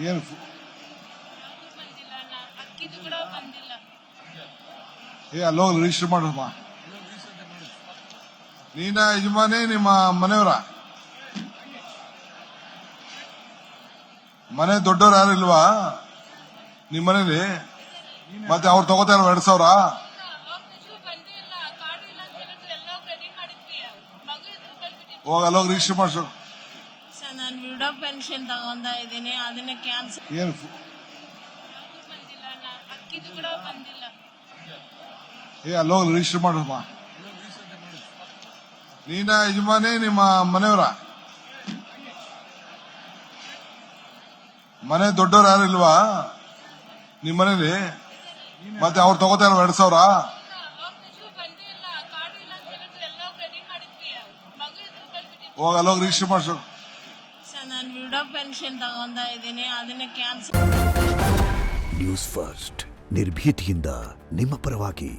ಏನು ಬಂದಿಲ್ಲ ಅಣ್ಣ, ಅಕ್ಕಿದು ಕೂಡ ಬಂದಿಲ್ಲ. ಅಲ್ಲೋಗಿ ರಿಜಿಸ್ಟರ್ ಮಾಡಮ್ಮ. ನೀನ ಯಜಮಾನಿ ನಿಮ್ಮ ಮನೆಯವರ ಮನೆ ದೊಡ್ಡವ್ರು ಯಾರು ಇಲ್ವಾ ನಿಮ್ಮ ಮನೇಲಿ? ಮತ್ತೆ ಅವ್ರು ತಗೋತಾ ಇಲ್ವಾ 2,000? ಅವ್ರ್ದು ಬಂದೇ ಇಲ್ಲ, ಕಾರ್ಡ್ ಇಲ್ಲ ಅಂತ ಹೇಳಿದ್ರು, ಎಲ್ಲ ರೆಡಿ ಮಾಡಿದ್ವಿ. ಮಗು ಹೆಸರು ಬರ್ಬಿಟ್ಟಿತ್ತು. ಹೋಗಿ ಅಲ್ಲೋಗಿ ರಿಜಿಸ್ಟರ್ ಮಾಡ್ಸು. ಸರ್, ನಾನು ವಿಡೋ ಪೆನ್ಷನ್ ತಗೊಂಡ ಇದ್ದೀನಿ, ಅದನ್ನ ಕ್ಯಾನ್ಸಲ್. ಏನು ಬಂದಿಲ್ಲ ಅಣ್ಣ, ಅಕ್ಕಿದು ಕೂಡ ಬಂದಿಲ್ಲ. ಅಲ್ಲೋಗಿ ರಿಜಿಸ್ಟರ್ ಮಾಡಮ್ಮ. ನೀನ ಯಜಮಾನಿ ನಿಮ್ಮ ಮನೆಯವರ ಮನೆ ದೊಡ್ಡವ್ರು ಯಾರು ಇಲ್ವಾ ನಿಮ್ಮ ಮನೇಲಿ? ಮತ್ತೆ ಅವ್ರು ತಗೋತಾ ಇಲ್ವಾ 2,000? ಅವ್ರ್ದು ಬಂದೇ ಇಲ್ಲ, ಕಾರ್ಡ್ ಇಲ್ಲ ಅಂತ ಹೇಳಿದ್ರು, ಎಲ್ಲ ರೆಡಿ ಮಾಡಿದ್ವಿ. ಮಗು ಹೆಸರು ಬರ್ಬಿಟ್ಟಿತ್ತು. ಹೋಗಿ ಅಲ್ಲೋಗಿ ರಿಜಿಸ್ಟರ್ ಮಾಡ್ಸು. ಸರ್, ನಾನು ವಿಡೋ ಪೆನ್ಷನ್ ತಗೊಂಡ ಇದ್ದೀನಿ, ಅದನ್ನ ಕ್ಯಾನ್ಸಲ್. ನ್ಯೂಸ್ ಫಸ್ಟ್ ನಿರ್ಭೀತಿಯಿಂದ ನಿಮ್ಮ ಪರವಾಗಿ.